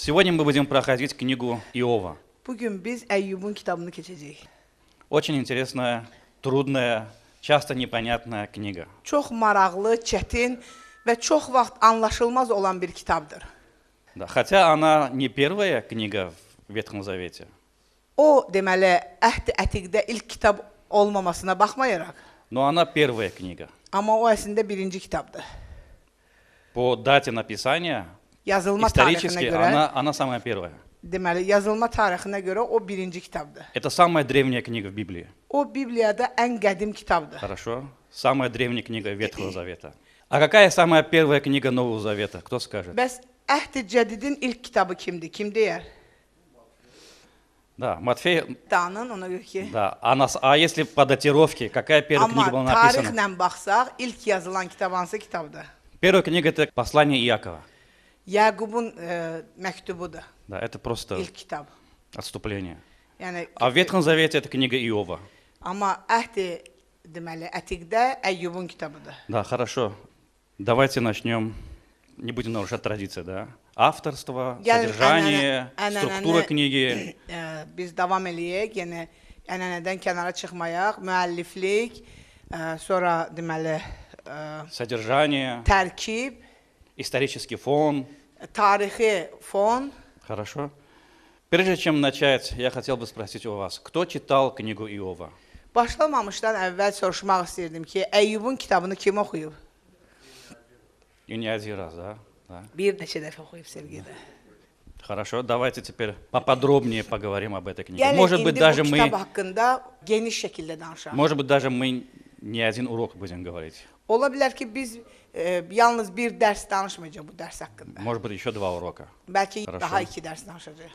Сегодня мы будем проходить книгу Иова. Bugün biz Əyyubun kitabını keçəcəyik. Очень интересная, трудная, часто непонятная книга. Çox maraqlı, çətin və çox vaxt anlaşılmaz olan bir kitabdır. Да, хотя она не первая книга в Ветхом Завете. O, deməli, Əhd-i Ətiqdə ilk kitab olmamasına baxmayaraq, Но она первая книга. amma o əslində birinci kitabdır. По дате написания, Yazılma tarixinə исторически, görə, она самая первая. deməli, yazılma tarixinə görə o birinci kitabdır. Это самая древняя книга в Библии. O, Bibliyada ən qədim kitabdır. Хорошо? Самая древняя книга Ветхого Завета. А какая самая первая книга Нового Завета? Кто скажет? Bəs Əhd-i Cədidin ilk kitabı kimdir? Kim deyər? Да, Матфей. Danın, ona görə ki. Да, а если по датировке, какая первая книга была Amma написана? tarixlə baxsaq, ilk yazılan kitab hansı kitabdır? Первая книга это послание Иакова. Yaqubun məktubudur, Да, это просто ilk kitab. отступление. Yəni, А в Ветхом Завете это книга Иова. amma Əhd-i deməli, Ətiqdə Əyyubun kitabıdır. Да, хорошо. Давайте начнем. Не будем нарушать традиции, да? Авторство, Gəlin содержание, ənənəni- структура книги. Biz davam eləyək, yəni ənənədən kənara çıxmayaq, müəlliflik, sonra deməli Содержание, tərkib, исторический фон. tarixi fon. Хорошо. Прежде чем начать, я хотел бы спросить у вас, кто читал книгу Иова? Başlamamışdan əvvəl soruşmaq istəyirdim ki, Əyyubun kitabını kim oxuyub? И не один раз, да? Да. Bir neçə dəfə oxuyub sevgidə. Хорошо, давайте теперь поподробнее поговорим об этой книге. Gəlin Может быть, indi даже bu мы, kitab haqqında geniş şəkildə danışaq. может быть, даже мы не один урок будем говорить. Ola bilər ki, biz yalnız bir dərs danışmayacağıq bu dərs haqqında. Может быть, еще 2 урока. Bəlkə Хорошо. daha 2 dərs danışacağıq.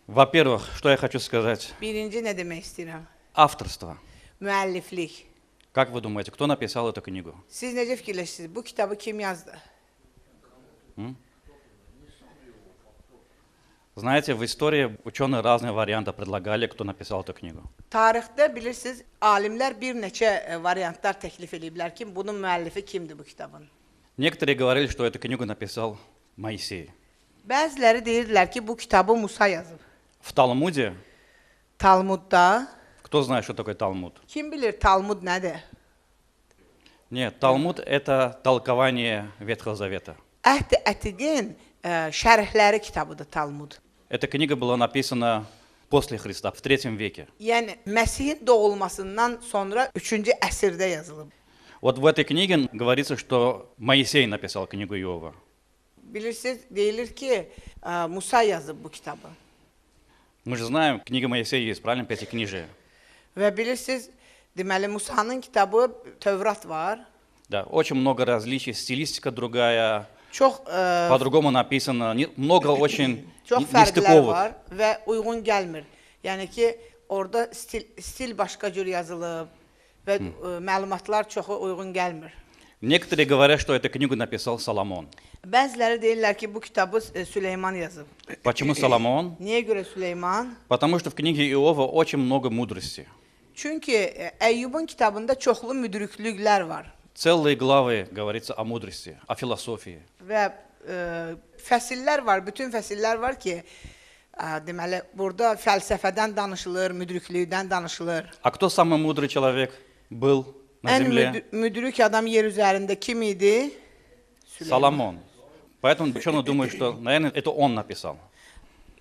Во-первых, что я хочу сказать? Birinci nə demək istəyirəm? Авторство. Müəlliflik. Как вы думаете, кто написал эту книгу? Siz necə fikirləşirsiniz? Bu kitabı kim yazdı? Знаете, в истории ученые разные варианты предлагали, кто написал эту книгу. Tarixdə bilirsiniz, alimlər bir neçə variantlar təklif ediblər ki, bunun müəllifi kimdir bu kitabın? Некоторые говорили, что эту книгу написал Моисей. Bəziləri deyirdilər ki, bu kitabı Musa yazıb. В Талмуде, Talmudda, кто знает, что такое Талмуд? kim bilir Talmud nədir? Нет, Талмуд это толкование Ветхого Завета. Əhd-i Ətiqin şərhləri kitabıdır Talmud. Эта книга была написана после Христа, в 3 веке. Yəni Məsihin doğulmasından sonra 3-cü əsrdə yazılıb. Вот в этой книге говорится, что Моисей написал книгу Иова. Bilirsiniz, deyilir ki, Musa yazıb bu kitabı. Мы же знаем, книга Моисея есть, правильно, Пятикнижие. Və bilirsiniz, deməli Musanın kitabı Tövrat var. Да, очень много различий, стилистика другая, Çox по-другому написано, много очень çox fərqlər нестыковок. var və uyğun gəlmir. Yəni ki, orada stil başqa cür yazılıb və məlumatlar çoxu uyğun gəlmir. Некоторые говорят, что эту книгу написал Соломон. Bəziləri deyirlər ki, bu kitabı Süleyman yazıb. Почему Соломон? Niyə görə Süleyman? Потому что в книге Иова очень много мудрости. Çünki Əyyubun kitabında çoxlu müdriklüklər var. Целые главы говорится о мудрости, о философии. Və fəsillər var, bütün fəsillər var ki, deməli, burada fəlsəfədən danışılır, müdriklükdən danışılır. А кто самый мудрый человек был на Ən земле? müdrik adam yer üzərində kim idi? Соломон. Поэтому ученые думают, что, наверное, это он написал.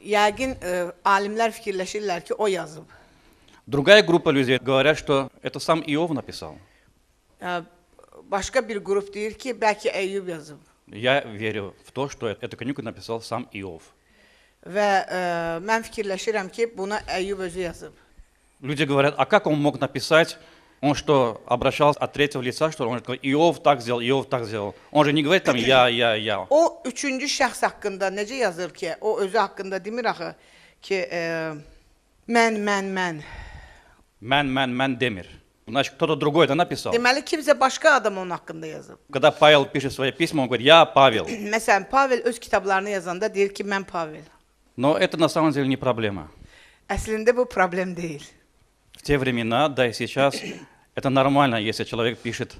Yəqin alimlər fikirləşirlər ki, o yazıb. Другая группа людей говорят, что это сам Иов написал. Başqa bir qrup deyir ki, bəlkə Əyyub yazıb. Я верю в то, что эту книгу написал сам Иов. Və mən fikirləşirəm ki, buna Əyyub özü yazıb. Люди говорят, а как он мог написать? Он что, обращался от третьего лица, что ли? Он говорит, Иов так сделал, Иов так сделал. Он же не говорит там я. O üçüncü şəxs haqqında necə yazır ki, o özü haqqında demir axı ki, mən. Mən demir. Значит, кто-то другой это написал. Deməli, kimsə başqa adam onun haqqında yazıb. Когда Павел пишет свои письма, он говорит, я Павел. Məsələn, Pavel öz kitablarını yazanda deyir ki, mən Pavel. Но это на самом деле не проблема. Əslində bu problem deyil. В те времена, да и сейчас, это нормально, если человек пишет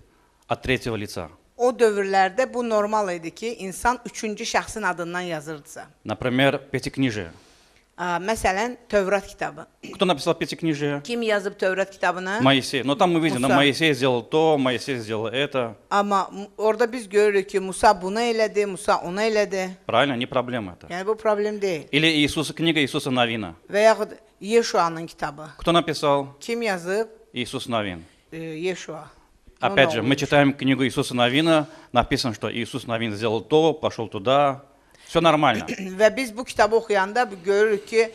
от третьего лица. O dövrlərdə bu normal idi ki, insan üçüncü şəxsin adından yazırdısa. Например, Пятикнижие. Məsələn, Tövrat kitabı. Кто написал Пятикнижие? Kim yazıb Tövrat kitabını? Моисей. Но там мы видим, да, Муса. Моисей сделал то, Моисей сделал это. Amma orada biz görürük ki, Musa bunu elədi, Musa onu elədi. Правильно? Не проблема это. Yəni bu problem deyil. Или Иисус, книга Иисуса Навина. Və yaxud Yeşuanın kitabı. Кто написал? Kim yazıb? Иисус Навин. Yeşua. Опять же, мы читаем книгу Иисуса Навина, написано, что Иисус Навин сделал то, пошел туда. Все нормально. Və biz bu kitabı oxuyanda görürük ki,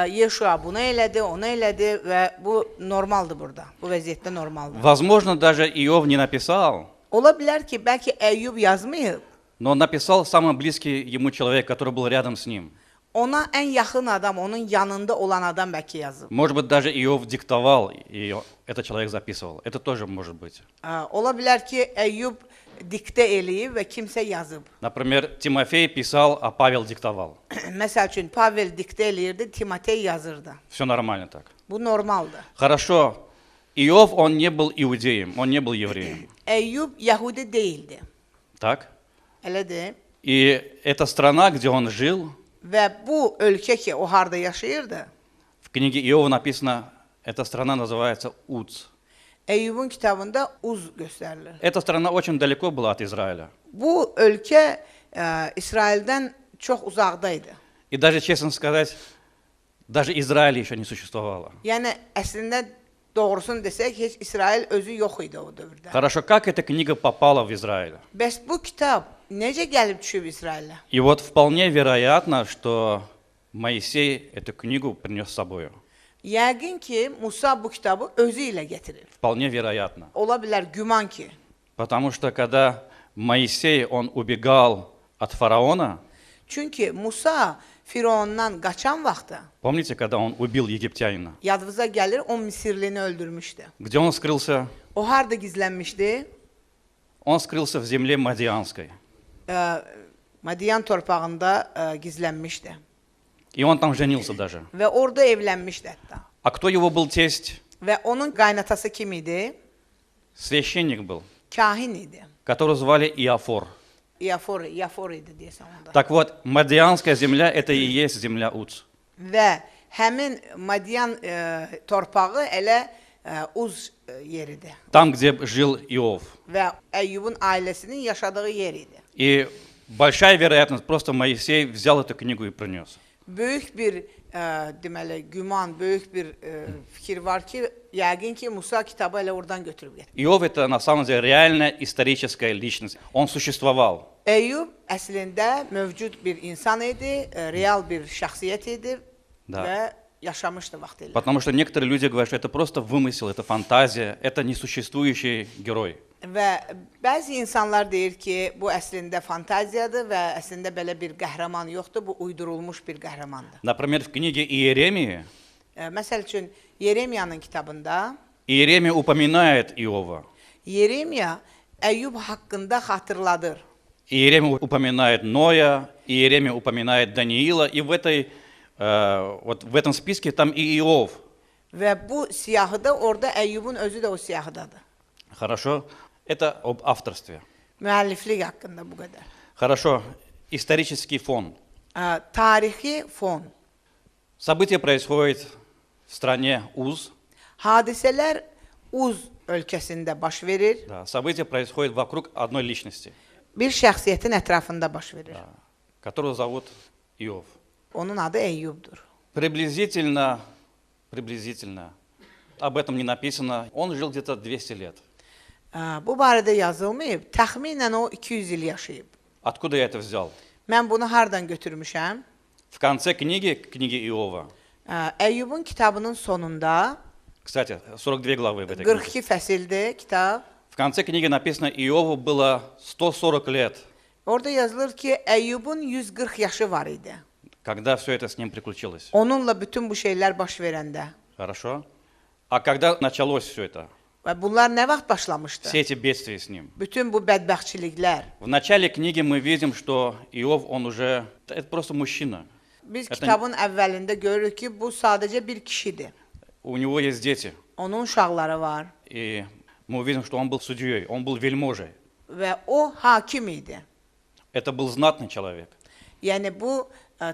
Yeşua bunu elədi, onu elədi və bu normaldır burada. Bu vəziyyətdə normaldır. Возможно, даже Иов не написал, Ola bilər ki, bəlkə Əyyub yazmayıb, но написал самый близкий ему человек, который был рядом с ним. ona ən yaxın adam, onun yanında olan adam bəlkə yazıb. Может быть, даже Иов диктовал, и этот человек записывал. Это тоже может быть. Ola bilər ki, Əyyub diktə eləyib və kimsə yazıb. Например, Тимофей писал, а Павел диктовал. Məsəl üçün, Pavel diktə eləyirdi, Timotey yazırdı. Все нормально так. Bu normaldır. Хорошо. Иов, он не был иудеем, он не был евреем. Əyyub Yəhudi deyildi. Так? Elədir. И эта страна, где он жил, Və bu ölkə ki, o harda yaşayırdı, в книге Иова написано, эта страна называется Уц. Əyyubun kitabında Uz göstərilir. Эта страна очень далеко была от Израиля. Bu ölkə İsraildən çox uzaqdaydı. И даже, честно сказать, даже Израиля еще не существовало. Yəni, əslində doğrusunu desək, heç İsrail özü yox idi o dövrdə. Хорошо, как эта книга попала в Израиль? Bəs bu kitab necə gəlib düşüb İsrailə? И вот вполне вероятно, что Моисей эту книгу принес с собой. Yəqin ki, Musa bu kitabı özü ilə gətirir. Вполне вероятно. Ola bilər güman ki. Потому что когда Моисей, он убегал от фараона, Çünki Musa Firondan qaçan vaxtda, помните, когда он убил египтянина? yadınıza gəlir, o Misirlini öldürmüşdü. Где он скрылся? O harda gizlənmişdi? Он скрылся в земле Мадианской. Madian torpağında gizlənmişdi. И он там женился даже. Və orada evlənmişdi hətta. А кто его был тесть? Və onun qaynatası kim idi? Священник был, Kahin idi. которого звали Иофор. Yafor idi deyəsən onda. Так вот, Мадианская земля – это и есть земля Уц. Və həmin Madian torpağı elə Uz yeridir. Там, где жил Иов. Və Əyyubun ailəsinin yaşadığı yer idi. И большая вероятность, просто Моисей взял эту книгу и принес. Böyük bir deməli güman, böyük bir fikir var ki, yəqin ki Musa kitabı elə oradan götürüb getdi. Иов – это на самом деле реальная историческая личность. Он существовал. Əyyub əslində mövcud bir insan idi, real bir şəxsiyyət idi və yaşamışdı vaxtilə. Потому что некоторые люди говорят, что это просто вымысел, это фантазия, это несуществующий герой. Və bəzi insanlar deyir ki, bu əslində fantaziyadır və əslində belə bir qəhrəman yoxdur, bu uydurulmuş bir qəhrəmandır. Например, в книге Иеремии Məsəl üçün, Yeremiyanın kitabında Иеремия упоминает Иова. Yeremiya Əyyub haqqında xatırladır. Иеремия упоминает Ноя, Иеремия упоминает Даниила, и вот в этом списке там и Иов. Və bu siyahıda orada Əyyubun özü də o siyahıdadır. Хорошо, это об авторстве. Müəlliflik haqqında bu qədər. Хорошо, исторический фон. Tarixi fon. Событие происходит в стране Уз. Hadisələr Uz ölkəsində baş verir. Да, событие происходит вокруг одной личности, Bir şəxsiyyətin ətrafında baş verir. которую зовут Иов. Onun adı Əyyubdur. Приблизительно, об этом не написано, он жил где-то 200 лет. Bu barədə yazılmayıb, təxminən o 200 il yaşayıb. Откуда я это взял? Mən bunu hardan götürmüşəm? В конце книги Иова, Əyyubun kitabının sonunda, кстати, 42 главы в этой книге. 42 fəsildir kitab. В конце книги написано, Иову было 140 лет, Orada yazılır ki, Əyyubun 140 yaşı var idi. когда все это с ним приключилось. Onunla bütün bu şeylər baş verəndə. Хорошо? А когда началось все это? Və bunlar nə vaxt başlamışdı? Все эти бедствия с ним. Bütün bu bədbəxtçiliklər. В начале книги мы видим, что Иов, он уже, это просто мужчина. Biz kitabın əvvəlində görürük ki, bu sadəcə bir kişidir. У него есть дети. Onun uşaqları var. И мы увидим, что он был судьей, он был вельможей. və o hakim idi. Это был знатный человек. Yəni bu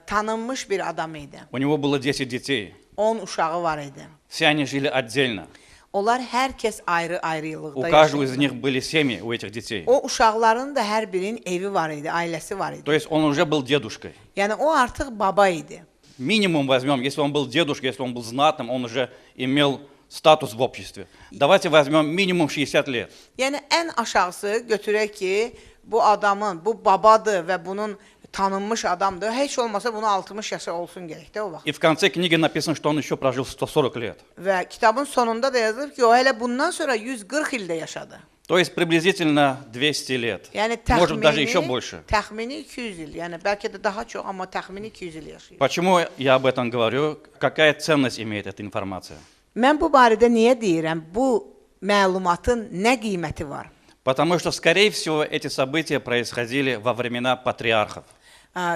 tanınmış bir adam idi. У него было 10 детей. 10 uşağı var idi. Все они жили отдельно. Onlar hər kəs ayrı-ayrılıqda У каждого из yaşayırdı. них были семьи, у этих детей. O uşaqların da hər birinin evi var idi, ailəsi var idi. То есть он уже был дедушкой. Yəni o artıq baba idi. Минимум возьмем, если он был дедушкой, если он был знатным, он уже имел статус в обществе. Давайте возьмем минимум 60 лет. Yəni ən aşağısı götürək ki, bu adamın, bu babadır və bunun tanınmış adamdır. Heç olmasa bunu 60 yaşı olsun gərək də o vaxt. И в конце книги написано, что он еще прожил 140 лет. Və kitabın sonunda da yazılıb ki, o hələ bundan sonra 140 ildə yaşadı. То есть приблизительно 200 лет. Yəni Может, даже еще больше. təxmini 200 il. Yəni bəlkə də daha çox, amma təxmini 200 il yaşayır. Почему я об этом говорю? Какая ценность имеет эта информация? Mən bu barədə niyə deyirəm? Bu məlumatın nə qiyməti var? Потому что, скорее всего, эти события происходили во времена патриархов.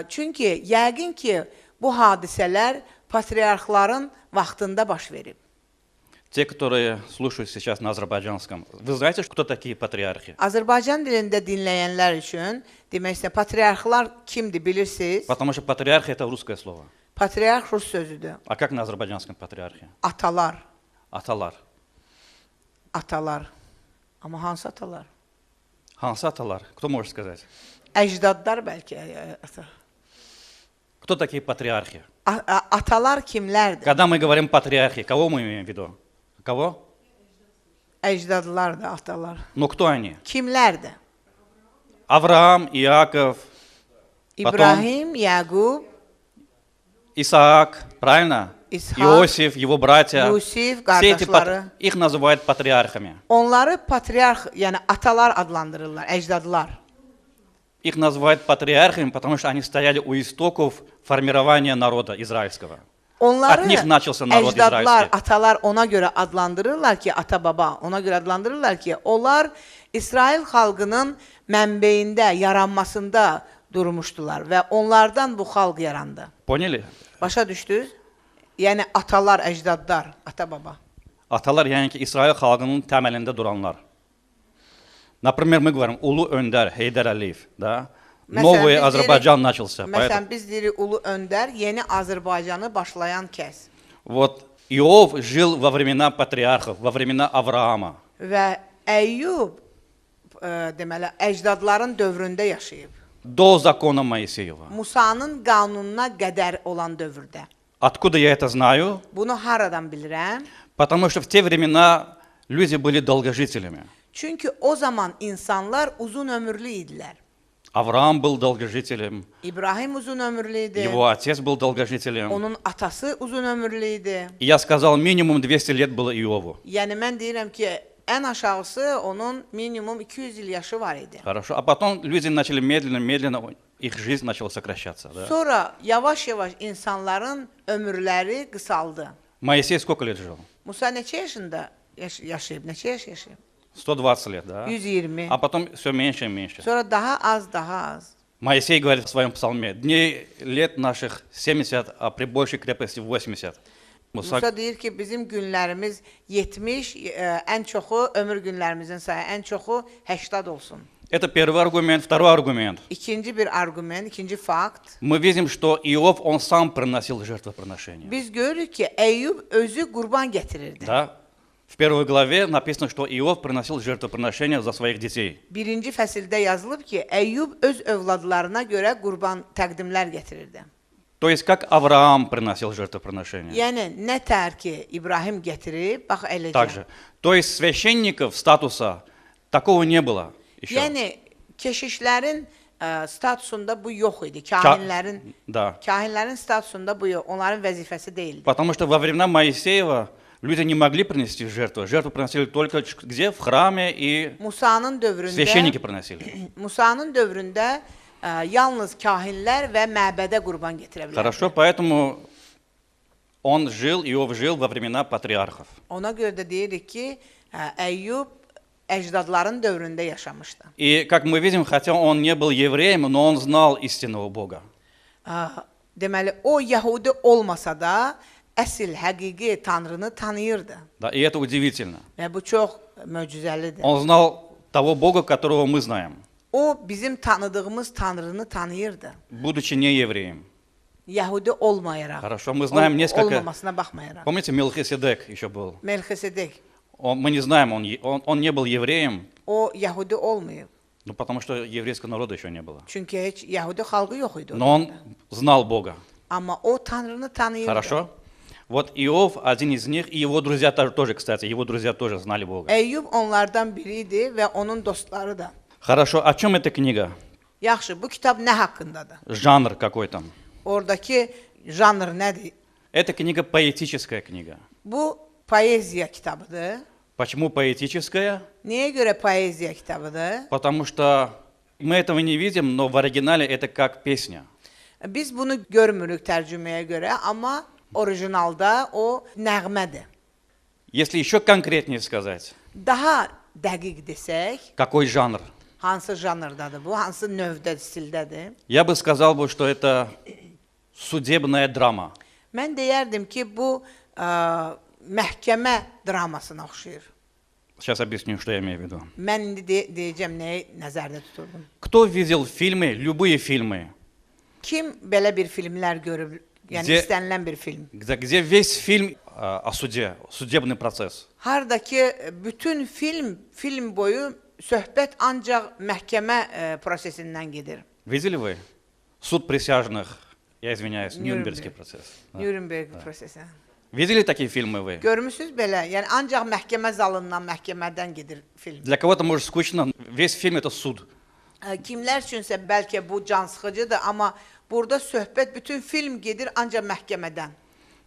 Çünki yəqin ki, bu hadisələr patriarxların vaxtında baş verib. Те, которые слушают сейчас на азербайджанском, вы знаете, кто такие патриархи? Azərbaycan dilində dinləyənlər üçün demək istəyirəm, patriarxlar kimdir bilirsiniz? Потому что патриарх – это русское слово. Patriarx rus sözüdür. А как на азербайджанском патриархе? Atalar, Аталар. atalar. Amma hansı atalar? Hansı аталар? Кто может сказать? Əcdadlar bəlkə. Кто такие патриархи? Atalar kimlərdir? Когда мы говорим патриархи, кого мы имеем в виду? Кого? Əcdadlar da, atalar. Ну, кто они? Kimlərdir? Авраам, Иаков, İbrahim, Yaqub, Исаак, правильно? İshak, Иосиф, его братья. Yusif, Все эти qardaşları. их называют патриархами. Onları patriarx, yəni atalar adlandırırlar, əcdadlar. Их называют патриархами, потому что они стояли у истоков формирования народа израильского. Onları От них начался народ əcdadlar, израильский. atalar ona görə adlandırırlar ki, ata-baba, ona görə adlandırırlar ki, onlar İsrail xalqının mənbəyində, yaranmasında durmuşdular və onlardan bu xalq yarandı. Поняли? Başa düşdünüz? Yəni atalar, əcdadlar, ata-baba. Atalar yani ki İsrail halkının temelinde duranlar. Например, мы говорим Улу Önder, Heydər Əliyev, да? Новый Азербайджан начался. Məsələn, biz deyirik Ulu Öndər, yeni Azərbaycanı başlayan kəs. Вот Иов жил во времена патриархов, во времена Авраама. Və Əyyub deməli əcdadların dövründə yaşayıb. До закона Моисеева. Musanın qanununa qədər olan dövrdə. Откуда я это знаю? Bunu haradan bilirəm? Потому что в те времена люди были долгожителями. Çünki o zaman insanlar uzun ömürlü idilər. Авраам был долгожителем, İbrahim uzun ömürlü idi. его отец был долгожителем. Onun atası uzun ömürlü idi. И я сказал, минимум 200 лет было Иову. Yəni mən deyirəm ki, ən aşağısı onun minimum 200 il yaşı var idi. Хорошо. А потом люди начали медленно, их жизнь начала сокращаться. Да? Sonra yavaş-yavaş insanların ömürləri qısaldı. Моисей сколько лет жил? Musa neçə yaşında yaşayıb? Neçə yaş yaşayıb? 120 лет, да? 120. А потом все меньше и меньше. Sonra daha az. Моисей говорит в своем псалме, дней лет наших 70, а при большей крепости 80. Musa deyir ki, bizim günlərimiz 70, ən çoxu, ömür günlərimizin sayı ən çoxu 80 olsun. Это первый аргумент. Второй аргумент. İkinci bir arqument, ikinci fakt. Мы видим, что Иов, он сам приносил жертвоприношения. Biz görürük ki, Əyyub özü qurban gətirirdi. Да? В первой главе написано, что Иов приносил жертвоприношения за своих детей. Birinci fəsildə yazılıb ki, Əyyub öz övladlarına görə qurban təqdimlər gətirirdi. То есть, как Авраам приносил жертвоприношения. Yəni, nə tər ki, İbrahim gətirib, bax eləcə. Также. То есть, священников статуса такого не было еще. Yəni, keşişlərin statusunda bu yox idi. Kahinlərin statusunda bu yox. Onların vəzifəsi deyildi. Потому что во времена Моисеева люди не могли принести жертву. Жертву приносили только где? В храме, и священники приносили. Musanın dövründə yalnız kahinlər və məbədə qurban gətirə bilərdilər. Хорошо, поэтому Иов жил во времена патриархов. Ona görə də deyirik ki, Əyyub əcdadların dövründə yaşamışdı. И как мы видим, хотя он не был евреем, но он знал истинного Бога. Deməli, o Yahudi olmasa da əsl, həqiqi Tanrını tanıyırdı. Да, и это удивительно. Və bu çox möcüzəlidir. Он знал того Бога, которого мы знаем, O bizim tanıdığımız Tanrını tanıyırdı. будучи не евреем. Yahudi olmayaraq. Хорошо, мы знаем несколько... Olmamasına baxmayaraq. Помните, Мелхиседек еще был? Melxisedek Мы не знаем, он не был евреем, o Yahudi olmayıb. ну, потому что еврейского народа еще не было. Çünki heç Yahudi xalqı yox idi. Но он знал Бога. Amma o Tanrını tanıyırdı. Хорошо? Вот Иов, один из них, и его друзья тоже, кстати, его друзья тоже знали Бога. Eyyub onlardan biri idi və onun dostları da. Хорошо, о чем эта книга? Yaxşı, bu kitab nə haqqındadır? Жанр какой там? Oradakı janr nədir? Это книга поэтическая книга. Bu poeziya kitabıdır. Почему поэтическая? Niyə görə poeziya kitabıdır? Потому что мы этого не видим, но в оригинале это как песня. Biz bunu görmürük tərcüməyə görə, amma orijinalda o nəğmədir. Если еще конкретнее сказать, Daha dəqiq desək, какой жанр? hansı janrdadır bu, hansı növdə, stildədir? Я бы сказал, что это судебная драма. Mən deyərdim ki, bu məhkəmə dramasına oxşayır. Сейчас объясню, что я имею в виду. Mən indi deyəcəm nəyi nəzərdə tuturdum. Кто видел фильмы, любые фильмы, Kim belə bir filmlər görüb, yəni Где- istənilən bir film? где весь фильм о суде, судебный процесс? Harda ki, bütün film boyu söhbət ancaq məhkəmə prosesindən gedir. Видели вы? Суд присяжных, я извиняюсь, Нюрнбергский процесс. Да. Nürnberg prosesi. Видели такие фильмы вы? Görmüsüz belə, yəni ancaq məhkəmə zalından, məhkəmədən gedir film. Для кого-то, может, скучно. Весь фильм это суд. Kimlər üçünsə bəlkə bu can sıxıcıdır, amma burada söhbət bütün film gedir ancaq məhkəmədən.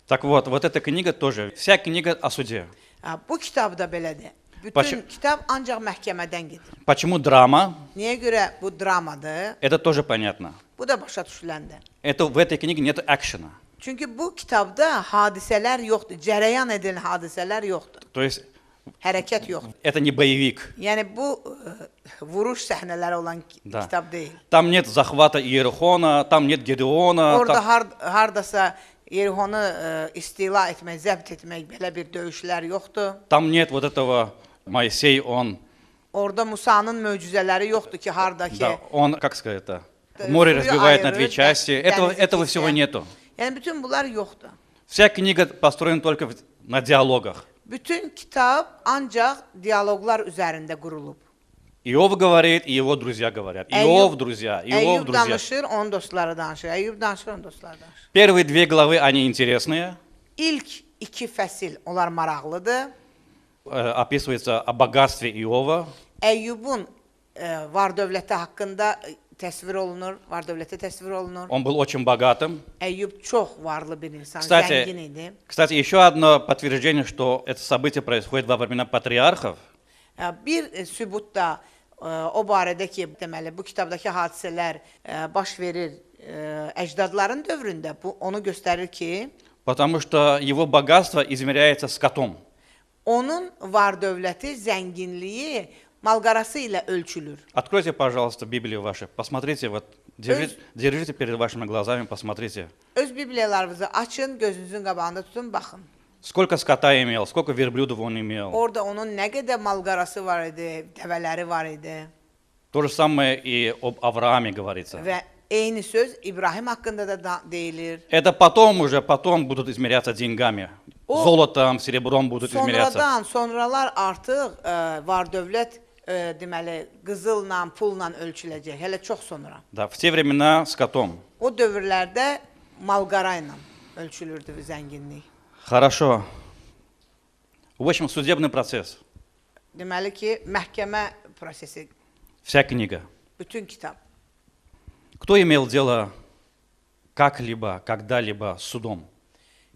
Так вот, вот эта книга тоже. Вся книга о суде. Bu kitab da belədir. Bütün Paşa- kitab ancaq məhkəmədən gedir. Почему драма? Niyə görə bu dramadır? Это тоже понятно. Bu da başa düşüləndir. Это в этой книге нет экшена. Çünki bu kitabda hadisələr yoxdur, cərəyan edən hadisələr yoxdur, То есть hərəkət yoxdur. это не боевик. Yəni bu vuruş səhnələri olan Да. kitab deyil. Там нет захвата Иерихона, там нет Гедеона. Orada hardasa Yerihonu istila etmək, zəbt etmək belə bir döyüşlər yoxdur. Там нет вот этого Моисей, он, Orada Musanın möcüzələri yoxdur ki, harda ki. да, он, как сказать это, море Suyu разбивает на ayırır, две части. dənizi Этого kəsər. всего нету. Yəni bütün bunlar yoxdur. Вся книга построена только на диалогах. Bütün kitab ancaq dialoqlar üzərində qurulub. Иов говорит, и его друзья говорят. Иов, друзья, Иов, Əyyub друзья. danışır, onun dostları danışır. Əyyub danışır, onun dostları danışır. Первые две главы, они интересные. İlk iki fəsil onlar maraqlıdır. Описывается о богатстве Иова. Əyyubun var-dövləti haqqında təsvir olunur, var-dövləti təsvir olunur. Он был очень богатым. Əyyub çox varlı bir insan, zəngin idi. Кстати, еще одно подтверждение, что это событие происходит во времена патриархов. Bir sübut da o barədə ki, deməli bu kitabdakı hadisələr baş verir əcdadların dövründə. Bu onu göstərir ki, Потому что его богатство измеряется скотом. onun var-dövləti, zənginliyi malqarası ilə ölçülür. Откройте, пожалуйста, Библию вашу. Посмотрите, вот, держите перед вашими глазами, посмотрите. Öz Bibliyalarınızı açın, gözünüzün qabağında tutun, baxın. Сколько скота имел, сколько верблюдов он имел. Orada onun nə qədər malqarası var idi, dəvələri var idi. То же самое и об Аврааме говорится. Və eyni söz İbrahim haqqında da deyilir. Это потом будут измеряться деньгами. Золотом, серебром будут измеряться. Sonralar artıq var-dövlət deməli qızılla, pulla ölçüləcək. Hələ çox sonra. Да, в те времена скотом. O dövrlərdə malqara ilə ölçülürdü bu zənginlik. Хорошо. В общем, судебный процесс. Deməli ki, məhkəmə prosesi, Вся книга. bütün kitab. Кто имел дело как-либо, когда-либо с судом?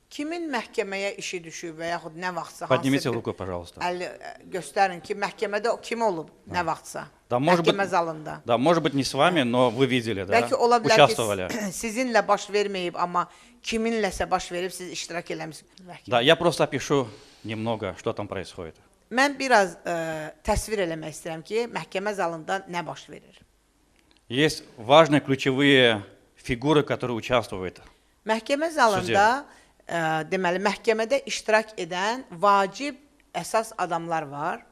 Kimin məhkəməyə işi düşüb və yaxud nə vaxtsa Поднимите hansı руку, пожалуйста. əli göstərin ki, məhkəmədə o kim olub nə vaxtsa. Да, может быть, Məhkəmə zalında. да, может быть, не с вами, но вы видели, да? Bəlkə ola bilər Участвовали. ki, sizinlə baş verməyib, amma kiminləsə baş verib, siz iştirak eləmisiniz. Да, я просто опишу немного, что там происходит. Mən biraz təsvir eləmək istəyirəm ki, məhkəmə zalında nə baş verir. Есть важные ключевые фигуры, которые участвуют. Məhkəmə zalında deməli məhkəmədə iştirak edən vacib əsas adamlar var.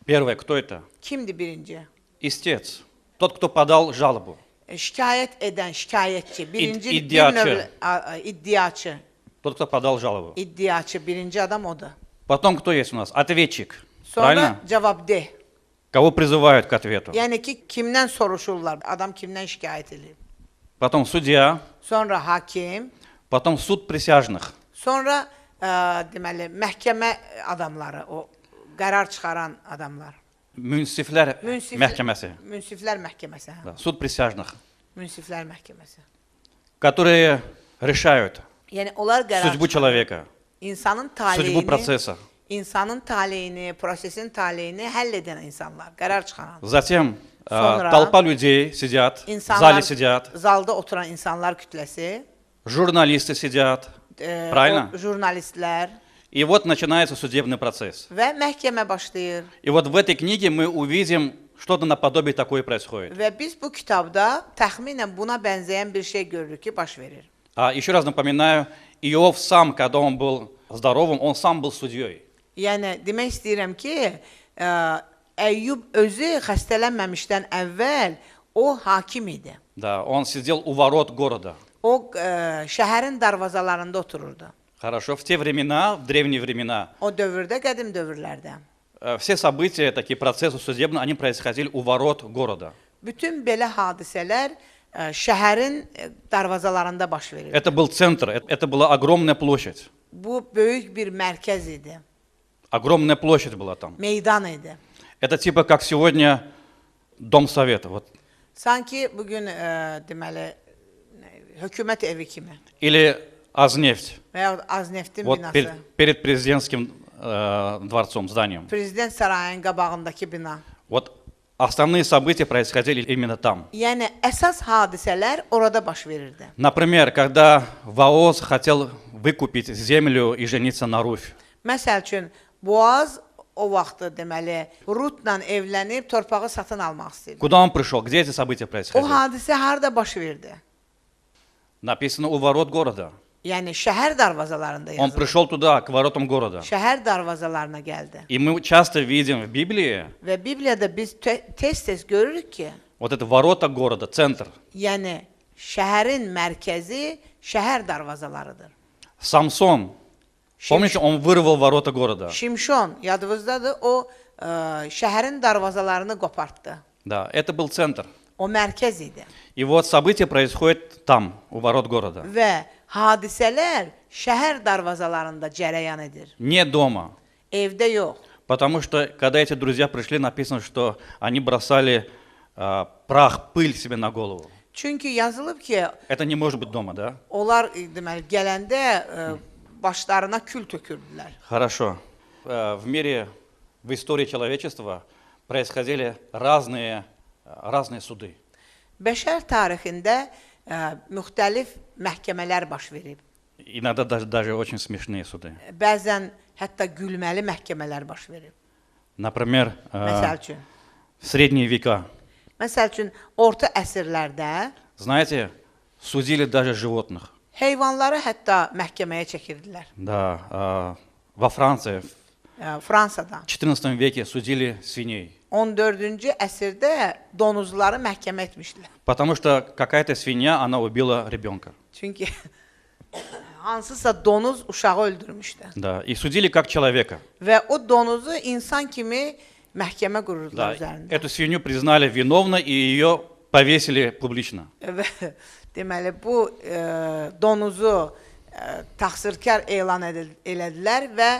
Первое, кто это? Kimdir birinci? Истец. Тот, кто подал жалобу. Şikayət edən, şikayətçi. Birinci iddiaçı. bir növ iddiaçı. Tот, кто подал жалобу. İddiaçı birinci adam odur. Потом кто есть у нас? Ответчик. Sonra Правильно? cavabdeh. Kого призывают к ответу. Yəni ki, kimdən soruşurlar? Adam kimdən şikayət edir? Потом судья. Sonra hakim, Потом суд присяжных. sonra deməli məhkəmə adamları, o qərar çıxaran adamlar. Münsifler Mahkemesi. Münsiflər məhkəməsi. Да, суд присяжных. Münsiflər məhkəməsi. Которые решают Yəni onlar qərar судьбу человека, insanın судьбу taleyini, процесса. insanın taleyini, prosesin taleyini həll edən insanlar, qərar çıxaran. Затем Sonra толпа людей сидят, в İnsanlar, зале сидят, zalda oturan insanlar kütləsi, журналисты sидят. Правильно? o jurnalistlər И вот начинается судебный процесс. və məhkəmə başlayır. И вот в этой книге мы увидим, что-то наподобие такое происходит. Və biz bu kitabda təxminən buna bənzəyən bir şey görürük ki, baş verir. А еще раз напоминаю, Иов сам, когда он был здоровым, он сам был судьей. Yəni demək istəyirəm ki, Əyyub özü xəstələnməmişdən əvvəl o hakim idi. Да, он сидел у ворот города. O şəhərin darvazalarında otururdu. Хорошо, в те времена, в древние времена, O dövrdə, qədim dövrlərdə. все события, такие процессы судебные, они происходили у ворот города. Bütün belə hadisələr şəhərin darvazalarında baş verir. Это был центр, это была огромная площадь. Bu böyük bir mərkəz idi, Огромная площадь была там. meydan idi. Это tипа как сегодня Дом Совета. Вот. Sanki bugün deməli hökumət evi kimi Или Азнефть. və ya Azneftin Вот binası. перед президентским дворцом, зданием. Prezident sarayının qabağındakı bina. Вот основные события происходили именно там. Yəni əsas hadisələr orada baş verirdi. Например, когда Ваоз хотел выкупить землю и жениться на Руфь. Məsəl üçün Boaz o vaxtı deməli Rutla evlənib torpağı satın almaq istəyirdi. Куда он пришел? Где эти события O происходили? hadisə harda baş verdi? Написано у ворот города. Yəni şəhər darvazalarında Он yazılır. пришел туда, к воротам города. Şəhər darvazalarına gəldi. И мы часто видим в Библии Və Bibliyada biz tez-tez görürük ki, вот это ворота города, центр. yəni şəhərin mərkəzi şəhər darvazalarıdır. Самсон, помните, он вырвал ворота города. Şimşon, yadınızdadır, o şəhərin darvazalarını qopartdı. Да, это был центр. O mərkəz idi. И вот события происходят там, у ворот города. Və hadisələr şəhər darvazalarında cərəyan edir. Не дома. Evdə yox. Потому что, когда эти друзья пришли, написано, что они бросали прах, пыль себе на голову. Çünki yazılıb ki, Это не может быть дома, да? onlar deməli gələndə başlarına kül tökürdülər. Хорошо. В мире, в истории человечества происходили разные суды. Bəşər tarixində müxtəlif məhkəmələr baş verib. Иногда даже очень смешные суды. Bəzən hətta gülməli məhkəmələr baş verib. Например, Məsəl üçün, в средние века, orta əsrlərdə знаете, судили даже животных. heyvanları hətta məhkəməyə çəkirdilər. Да, во Франции Fransada в XIV веке судили свиней. 14-cü əsrdə donuzları məhkəmə etmişdilər. Потому что какая-то свинья, она убила ребенка. Çünki hansısa donuz uşağı öldürmüşdü. Да, и судили как человека. Və o donuzu insan kimi məhkəmə qururdular Да, üzərində. эту свинью признали виновной и ее повесили публично. Və deməli bu donuzu təqsirkar elan elədilər və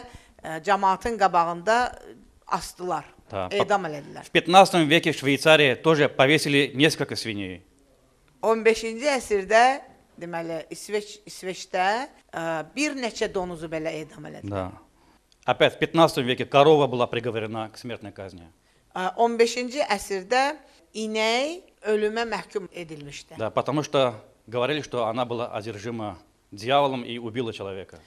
cəmaatın qabağında asdılar, Да, edam elədilər. В 15 веке в Швейцарии тоже повесили несколько свиней. 15-ci əsrdə deməli İsveçdə bir neçə donuzu belə edam elədilər. Да. Опять в 15 веке корова была приговорена к смертной казни. 15-ci əsrdə inək ölümə məhkum edilmişdi. Да, потому что говорили, что она была одержима дьяволом и убила человека.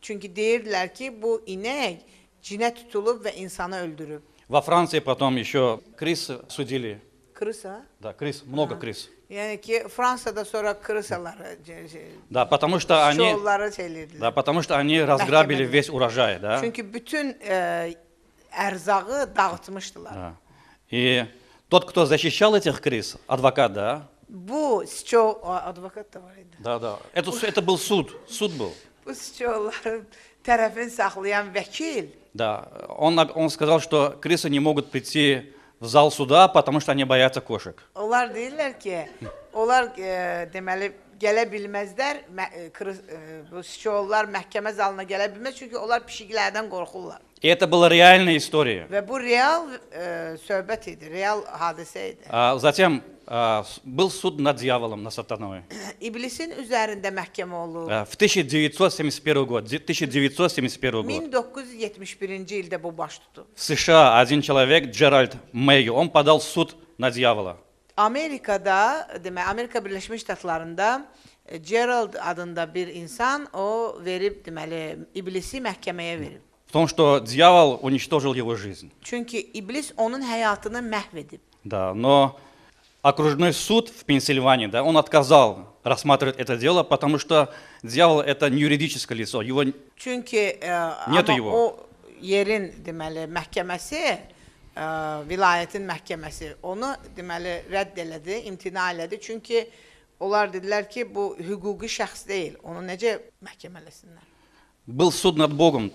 Çünki deyirdilər ki, bu inək cinə tutulub və insanı öldürüb. Во Франции потом еще крыс судили. Krısa? Да, крыс, много крыс. Yəni ki, Fransada sonra krısaları, Да, потому что şolları çelirdilər. они разграбили весь урожай, да? Çünki bütün ərzağı dağıtmışdılar. Да. И тот, кто защищал этих крыс, адвокат, да? Bu advokat da var idi. Да, да. Это был суд. Суд был. Bu siçovların tərəfini saxlayan vəkil Да. Он сказал, что крысы не могут прийти в зал суда, потому что они боятся кошек. onlar deyirlər ki, onlar deməli gələ bilməzlər, bu siçovlar məhkəmə zalına gələ bilməz çünki onlar pişiklərdən qorxurlar. И это была реальная история. Və bu real söhbət idi, real hadisə idi. Затем был суд над дьяволом, над сатаной. İblisin üzərində məhkəmə olub. В 1971 год. 1971 год. 1971-ci ildə bu baş tutub. В США один человек, Джеральд Мэйю, он подал в суд на дьявола. Amerikada, demək Amerika Birləşmiş Ştatlarında Gerald adında bir insan o verib deməli iblisi məhkəməyə verib. В том, что дьявол уничтожил его жизнь. Çünki iblis onun həyatını məhv edib. Да, но окружной суд в Пенсильвании, да, он отказал рассматривать это дело, потому что дьявол это не юридическое лицо, его Çünki Niyəti amma yuva. o yerin deməli məhkəməsi, vilayətin məhkəməsi onu deməli rədd elədi, imtina elədi. Çünki onlar dedilər ki, bu hüquqi şəxs deyil. Onu necə məhkəmələsinlər? был суд над Богом.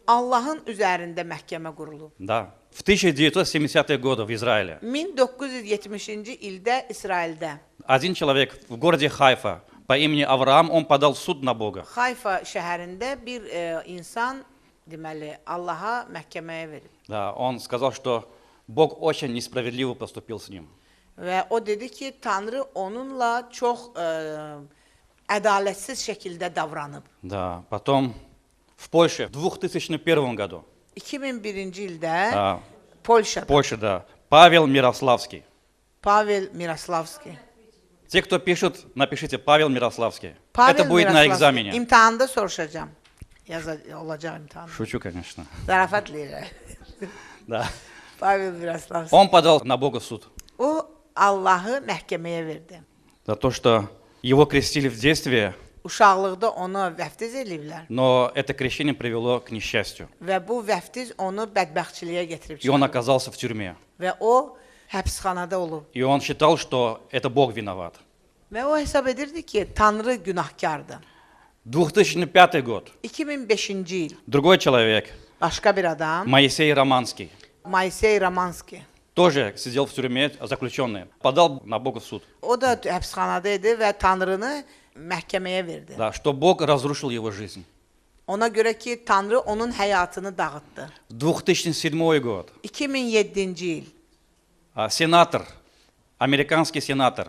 Allahın üzərində məhkəmə qurulub. Да, в 1970-е годы в Израиле. 1970-ci ildə İsraildə Один человек в городе Хайфа по имени Авраам, он подал в суд на Бога. Hayfa şəhərində bir insan deməli Allaha məhkəməyə verib. Да, он сказал, что Бог очень несправедливо поступил с ним. Və o dedi ki, Tanrı onunla çox ədalətsiz şəkildə davranıb. Да, потом в Польше в 2001 году. 2001-ci ildə Да, Polşada Польша, да, Павел Мирославский. Pavel Miroslavski. Те, кто пишут, напишите Павел Мирославский. Pavel Это будет на Miroslavski. экзамене. İmtahanda soruşacağam. Olacaq imtahan. Шучу, конечно. Zarafat eləyirəm. Да. Pavel Miroslavski. Он подал на Бога в суд O Allahı məhkəməyə verdi. за то, что его крестили в детстве, Uşaqlıqda onu vəftiz eləyiblər но это крещение привело к несчастью. və bu vəftiz onu bədbəxtçiliyə gətirib И он çıxarıb. оказался в тюрьме. Və o həbsxanada olub. И он считал, что это Бог виноват. Və o hesab edirdi ki, Tanrı günahkardır. 2005 год. 2005-ci il Другой человек, başqa bir adam, Моисей Романский, Moisey Ramanski. тоже сидел в тюрьме, заключенный, подал на Бога в суд. O da həbsxanada idi və Tanrını məhkəməyə verdi. Да, что Бог разрушил его жизнь. Ona görə ki, Tanrı onun həyatını dağıtdı. 2007 год. 2007-ci il Сенатор, американский сенатор,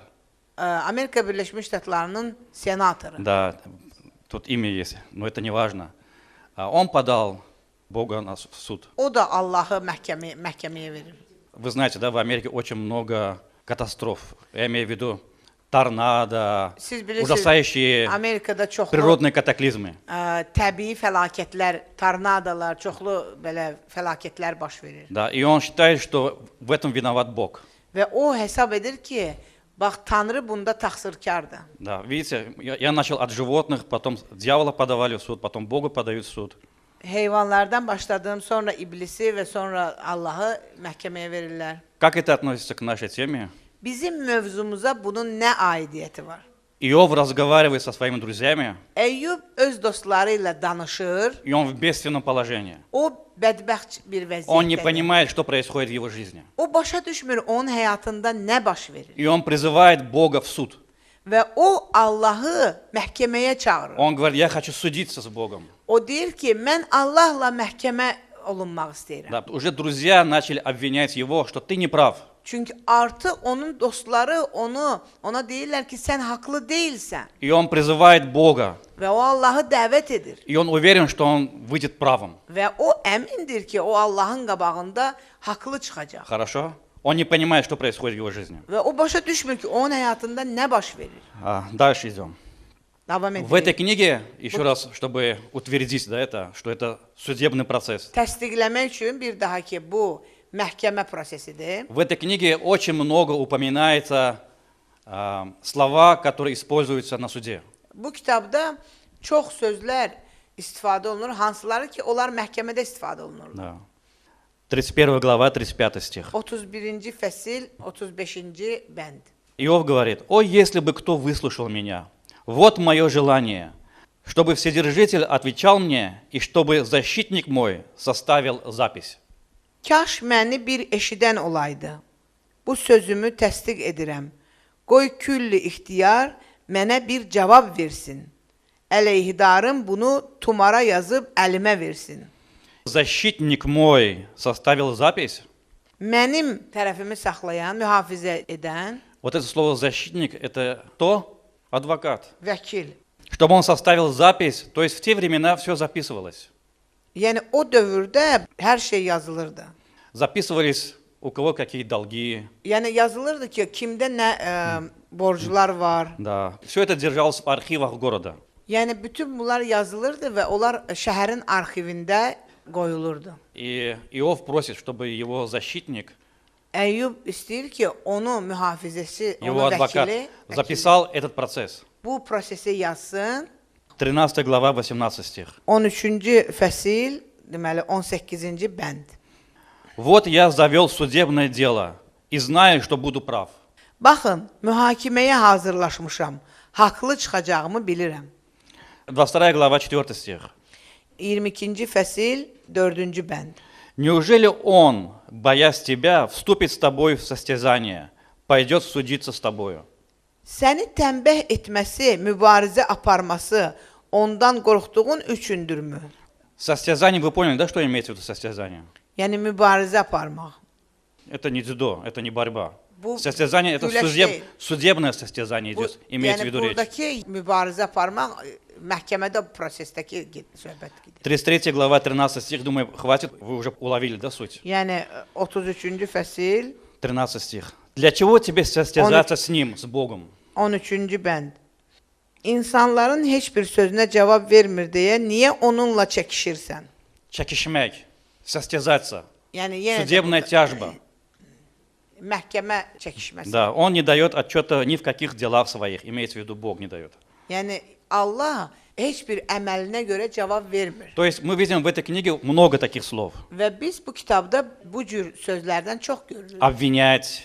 Amerika Birləşmiş Ştatlarının senatoru. да, тут имя есть, но это не важно. Он подал Бога в суд. O da Allahı məhkəməyə verir. Вы знаете, да, в Америке очень много катастроф. Я имею в виду торнадо, Siz bilirsiniz, ужасающие Amerikada çoxlu природные катаклизмы. təbii fəlakətlər, tornadolar, çoxlu belə fəlakətlər baş verir. Да, и он считает, что в этом виноват Бог. Və o hesab edir ki, bax Tanrı bunda təqsirkardır. Да, видите, я начал от животных, потом дьявола подавали в суд, потом Бога подают в суд. Heyvanlardan başladım, sonra iblisi və sonra Allahı məhkəməyə verirlər. Как это относится к нашей теме? Bizim mövzumuza bunun nə aidiyyəti var? Иов разговаривает со своими друзьями, Əyyub öz dostları ilə danışır. и он в бедственном положении. O bədbəxt bir Он не vəziyyətdədir. понимает, что происходит в его жизни. O başa düşmür onun həyatında nə baş verir. И он призывает Бога в суд. Və o Allahı məhkəməyə çağırır. Он говорит, я хочу судиться с Богом. O deyir ki, mən Allahla məhkəmə olunmaq istəyirəm. Да, уже друзья начали обвинять его, что ты не прав. Çünki artı onun dostları ona deyirlər ki, sən haqlı deyilsən. И он призывает Бога. Və o Allahı dəvət edir. И он уверен, что он выйдет правым. Və o əmindir ki, o Allahın qabağında haqlı çıxacaq. Хорошо? Он не понимает, что происходит в его жизни. Və o başa düşmür ki, onun həyatında nə baş verir. Дальше идем. Davam В этой edir. книге, еще раз, чтобы утвердить это, что это судебный процесс. Təsdiqləmək üçün bir daha ki, bu məhkəmə prosesidir. В этой книге очень много упоминается слова, которые используются на суде. Bu kitabda çox sözlər istifadə olunur, hansıları ki, onlar məhkəmədə istifadə olunur. Да. 31 глава, 35 стих. 31. fəsil, 35. bənd. Иов говорит: «О, если бы кто выслушал меня! Вот мое желание, чтобы Вседержитель отвечал мне, и чтобы защитник мой составил запись». Kaş məni bir eşidən olaydı. Bu sözümü təsdiq edirəm. Qoy külli ixtiyar mənə bir cavab versin. Əleyhidarım bunu tumara yazıb əlimə versin. Защитник мой составил запись. Mənim tərəfimi saxlayan, mühafizə edən Вот это слово «защитник» — это кто? Адвокат. vəkil. Чтобы он составил запись, то есть в те времена все записывалось. Yəni o dövrdə hər şey yazılırdı. Записывались, у кого какие долги. Yəni yazılırdı ki, kimdə nə borclar var. Да. Все это держалось в архивах города. Yəni bütün bunlar yazılırdı və onlar şəhərin arxivində qoyulurdu. И Иов просит, чтобы его защитник, Əyyub istəyir ki, onu mühafizəsi, его onu адвокат, vəkili записал этот процесс. bu prosesi yazsın. 13 глава, 18 стих. 13-cü fəsil, deməli 18-ci bənd. «Вот я завел судебное дело и знаю, что буду прав». Baxın, mühakiməyə hazırlaşmışam. Haqlı çıxacağımı bilirəm. 22 глава, 4 стих. 22-ci fəsil, 4-cü bənd. «Неужели он, боясь тебя, вступит с тобой в состязание, пойдет судиться с тобою?» Səni tənbəh etməsi, mübarizə aparması ondan qorxduğun üçündürmü? Состязание, вы поняли, да, что имеется в виду состязание? Yəni mübarizə aparmaq. Это не дзюдо, это не борьба. Bu Состязание — это güləş deyil. судебное состязание Bu, идет, имеется в yəni виду речь. buradakı mübarizə aparmaq məhkəmədə bu prosesdəki söhbət gedir. 33 глава, 13 стих, думаю, хватит, вы уже уловили, да, суть? Yəni 33-cü fəsil, 13 стих. «Для чего тебе состязаться с ним, с Богом?» 13-cü bənd. İnsanların heç bir sözünə cavab vermir deyə niyə onunla çəkişirsən? Çekişmek, состязаться, Yəni yenə də судебная тяжба. məhkəmə çəkişməsi. Да, он не дает отчета ни в каких делах своих, имеется в виду Бог не дает. Yəni Allah heç bir əməlinə görə cavab vermir. То есть мы видим в этой книге много таких слов. Və biz bu kitabda bu cür sözlərdən çox görürük. Обвинять,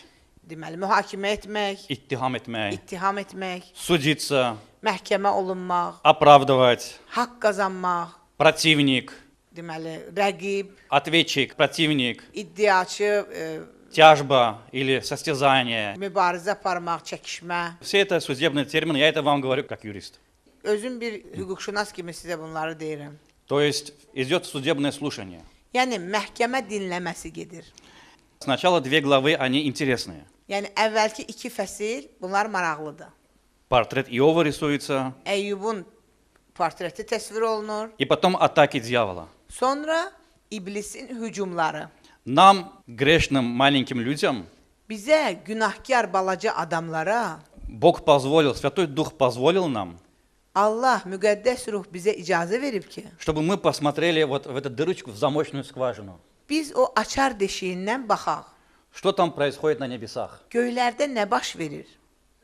Deməli, mühakimə etmək, иттихам etmək, ittiham etmək, судиться, məhkəmə olunmaq, оправдывать, haqq qazanmaq, противник, deməli, rəqib, ответчик, противник, iddiaçı, тяжба или состязание. mübarizə aparmaq, çəkişmə. Все это судебные термины, я это вам говорю как юрист. Özüm bir hüquqşünas kimi sizə bunları deyirəm. То есть идет судебное слушание. Yəni məhkəmə dinləməsi gedir. Сначала 2 главы, они интересные. Yəni əvvəlki 2 fəsil bunlar maraqlıdır. Портрет Иова рисуется, Əyyubun portreti təsvir olunur. и потом атаки дьявола. Sonra iblisin hücumları. Нам, грешным маленьким людям, Bizə günahkar balaca adamlara Бог позволил, Святой Дух позволил нам, Allah müqəddəs ruh bizə icazə verib ki, чтобы мы посмотрели вот в эту дырочку, в замочную скважину. biz o açar deşiyindən baxaq. Что там происходит на небесах? Göylərdə nə baş verir?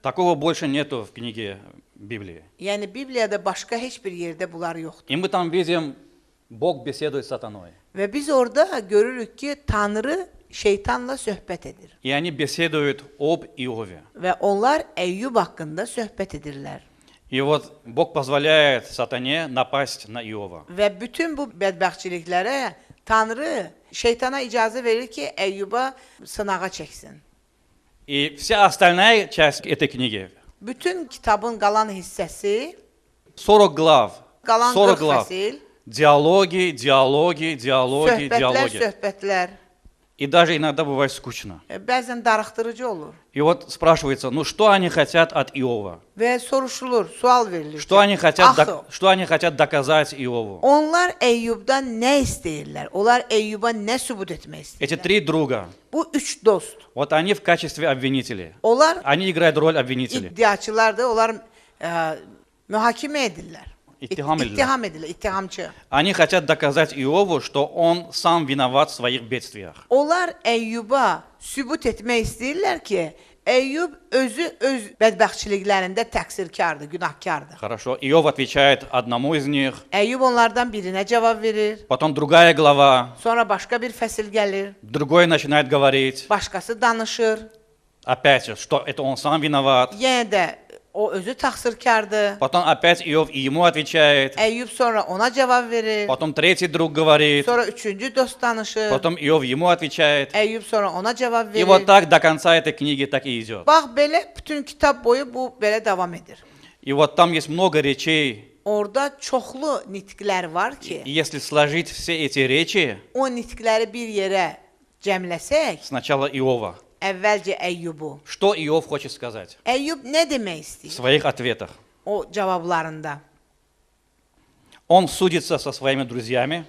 Такого больше нету в книге Библии. Yəni Bibliyada başqa heç bir yerdə bunlar yoxdur. И мы там видим, Бог беседует с сатаной. Və biz orada görürük ki, Tanrı şeytanla söhbət edir. И они bеседуют об Иове. Və onlar Əyyub haqqında söhbət edirlər. И вот Бог позволяет сатане напасть на Иова. Və bütün bu bədbəxtçiliklərə Tanrı şeytana icazə verir ki, Əyyuba sınağa çəksin. И вся остальная часть этой книги, Bütün kitabın qalan hissəsi, 40 глав, qalan 40 40 глав, fəsil, диалоги, диалоги, диалоги, söhbətlər, диалоги. söhbətlər. И даже иногда бывает скучно. Bəzən darıxdırıcı olur. И вот спрашивается, ну что они хотят от Иова? Və soruşulur, sual verilir. Что они хотят, Axı, что они хотят доказать Иову? onlar Əyyubdan nə istəyirlər? Onlar Əyyuba nə sübut etmək Эти istəyirlər? 3 друга, Bu üç dost. вот они в качестве обвинителей. Onlar Они играют роль обвинителей. iddiaçılardır, onlar mühakimə edirlər. İttiham edirlər. İttiham edirlər, ittihamçı. Они хотят доказать Иову, что он sам виноват в своих бедствиях. Onlar Əyyuba sübut etmək istəyirlər ki, Eyyub özü öz bədbəxtçiliklərində təqsirkardır, günahkardır. Хорошо. Иов отвечает одному из них, Eyyub onlardan birinə cavab verir. потом другая глава, Sonra başqa bir fəsil gəlir. другой начинает говорить, Başqası danışır. опять же, что это он сам виноват. Yenə də o özü təqsirkardır. Потом опять Иов и ему отвечает, Eyyub sonra ona cavab verir. потом tретий друг говорит, Sonra üçüncü dost danışır. потом Иов ему отвечает. Eyyub sonra ona cavab И verir. вот так до конца этой книги так и идет. Bax belə bütün kitab boyu bu belə davam edir. И вот там есть много rечей. Orada çoxlu nitqlər var ki, И если сложить все эти речи, o nitqləri bir yerə cəmləsək, сначала Иова, əvvəlcə Eyyubu. что Иов хочет сказать Eyyub nə demək в istəyir своих ответах? o cavablarında? Он судится со своими друзьями,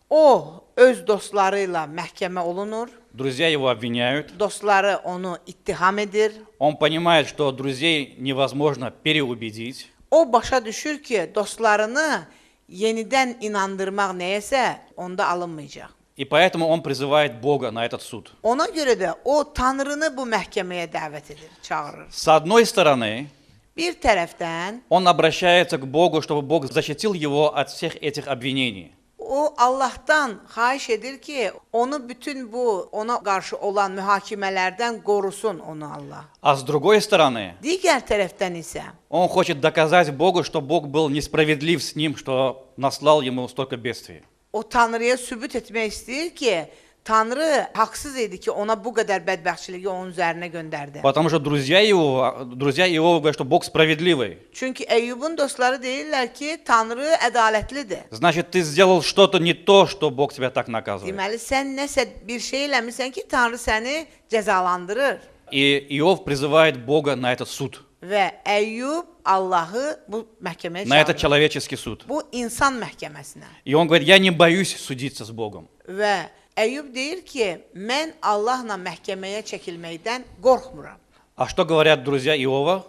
O öz dostları ilə məhkəmə olunur, друзья его обвиняют. dostları onu ittiham edir. Он понимает, что друзей невозможно переубедить. O başa düşür ki, dostlarını yenidən inandırmaq nəyəsə onda alınmayacaq. И поэтому он призывает Бога на этот суд. Ona görə də o Tanrını bu məhkəməyə dəvət edir, çağırır. С одной стороны, Bir tərəfdən он обращается к Богу, чтобы Бог защитил его от всех этих обвинений. o Allahdan xahiş edir ki, onu bütün bu ona qarşı olan mühakimələrdən qorusun onu Allah. А с другой стороны, Digər tərəfdən isə он хочет доказать Богу, что Бог был несправедлив с ним, что наслал ему столько бедствий. o Tanrıya sübut etmək istəyir ki, Tanrı haqsız idi ki, ona bu qədər bədbəxtçiliyi onun üzərinə göndərdi. Потому что друзья Иова говорят, что Бог sправедливый. Çünki Eyyubun dostları deyirlər ki, Tanrı ədalətlidir. Значит, ты сделал что-то не то, что Бог тебя так наказывает. Deməli, sən nəsə bir şey eləmirsən ki, Tanrı səni cəzalandırır. И Иов призывает Бога на этот суд, Və Eyyub Allahı bu məhkəməyə на этот çağırır. человеческий суд. Bu insan məhkəməsinə. И он говорит, я не боюсь судиться с Богом. Və Eyyub deyir ki, mən Allahla məhkəməyə çəkilməkdən qorxmuram. А что говорят друзья Иова?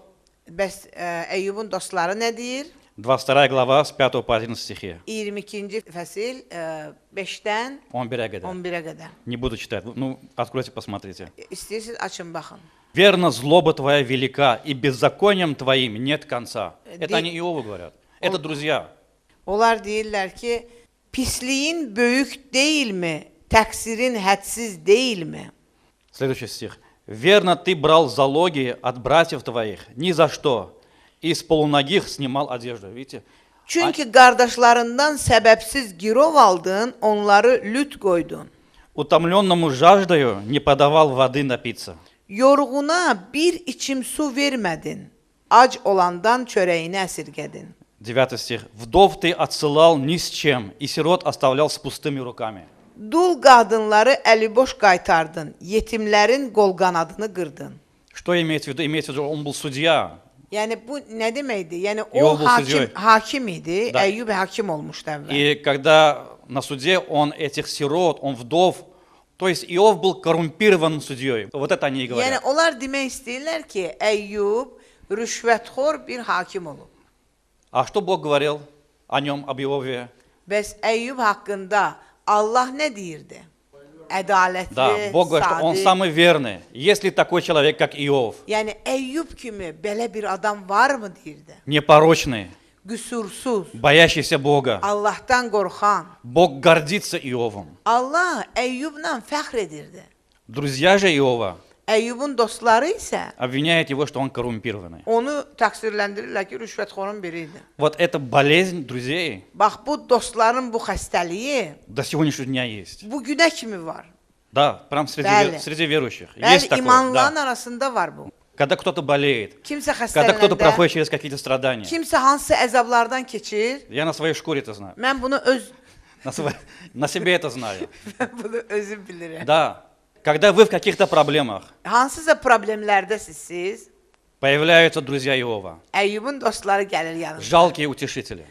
Bəs Eyyubun dostları nə deyir? 22 глава с 5 по 11 стихе. 22-ci fəsil 5-dən 11 qədər. 11-ə qədər. Не буду читать. Ну, откройте, посмотрите. İstəyirsiniz açın baxın. Верно, злоба твоя велика, и беззаконием твоим нет конца. Это Ди- они Иову говорят. Это друзья. Onlar deyirlər ki, pisliyin böyük deyilmi? Təqsirin hədsiz deyilmi? Следующий стих. Верно, ты брал залоги от братьев твоих, ни за что, и с полуногих снимал одежду. Видите? Çünki qardaşlarından səbəbsiz girov aldın, onları lüt qoydun. Утомленному жаждою не подавал воды напиться. Yorğuna bir içim su vermədin. Ac olandan çörəyini əsirgədin. 9 стих. Вдов ты отсылал ни с чем, и сирот оставлял с пустыми руками. Dul qadınları əliboş qaytardın, yetimlərin qol qanadını qırdın. Что имеется в виду? Имеется в виду, он был судья. Yəni bu nə deməkdir? Yəni o Eyyub sözü. hakim idi, Da. Eyyub hakim olmuşdu əvvəl. И когда на суде он этих сирот, он вдов, то есть Иов был коррумпирован судьей. Вот это они и Yəni говорят. onlar demək istəyirlər ki, Eyyub rüşvətxor bir hakim olub. А что Бог говорил о нем, об Иове? Bəs Eyyub haqqında Allah nə deyirdi? Ədalətli, Да, Бог говорит, что он sadiq. самый верный. Есть ли такой человек, как Иов? Yəni Eyyub kimi belə bir adam varmı deyirdi? Непорочный, Qüsursuz, боящийся Бога. Allahdan qorxan. Bог гордится Иовом. Allah Eyyubla fəxr edirdi. Друзья же Иова Eyyubun dostları isə обвиняют его, что он коррумпированный. onu təqsirləndirirlər ki, rüşvətxorun biri idi. Вот эта болезнь друзей Bax bu dostların bu xəstəliyi до сегодняшнего дня есть. bu günə kimi var. Да, прям среди, Bəli. среди верующих. Есть Bəli, такое. imanlıların Да. arasında var bu. Когда кто-то болеет, Kimsə когда кто-то xəstələnəndə, проходит через какие-то страдания. kimsə hansısa əzablardan keçir, Я на своей шкуре это знаю. mən bunu На себе это знаю. mən bunu özüm bilirəm. Да. Когда вы в каких-то проблемах, Hansısa problemlərdəsiz siz, появляются друзья Иова, Eyyubun dostları gəlir yanınıza. жалкие утешители,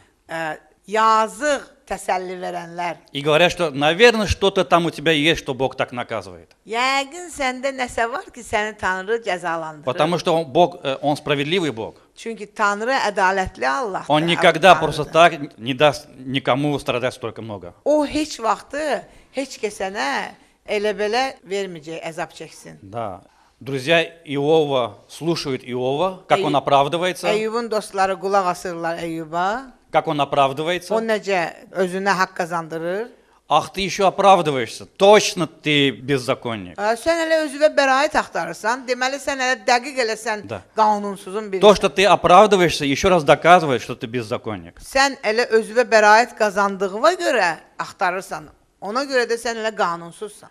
Yazıq təsəlli verənlər. и говорят, что, наверное, что-то там у тебя есть, что Бог так наказывает. Yəqin səndə nəsə var ki, səni Tanrı cəzalandırır. Потому что Бог, он sправедливый Бог. Çünki Tanrı ədalətli Allahdır. Он никогда Tanrıdır. просто так не даст никому страдать столько много. O heç vaxtı heç kəsənə elə belə verməyəcək, əzab çəksin. Да. Друзья Иова слушают Иова, как он оправдывается, Eyyubun dostları qulaq asırlar Eyyuba. как он O оправдывается. necə özünə haqq qazandırır. Ах, ты еще оправдываешься. Точно ты беззаконник. Sən elə özünə bəraət axtarırsan, deməli sən elə dəqiq eləsən Da. qanunsuzun То, birisən. что ты оправдываешься, еще раз доказывает, что ты беззаконник. Sən elə özünə bəraət qazandığına görə axtarırsan. Ona görə də sən elə qanunsuzsan.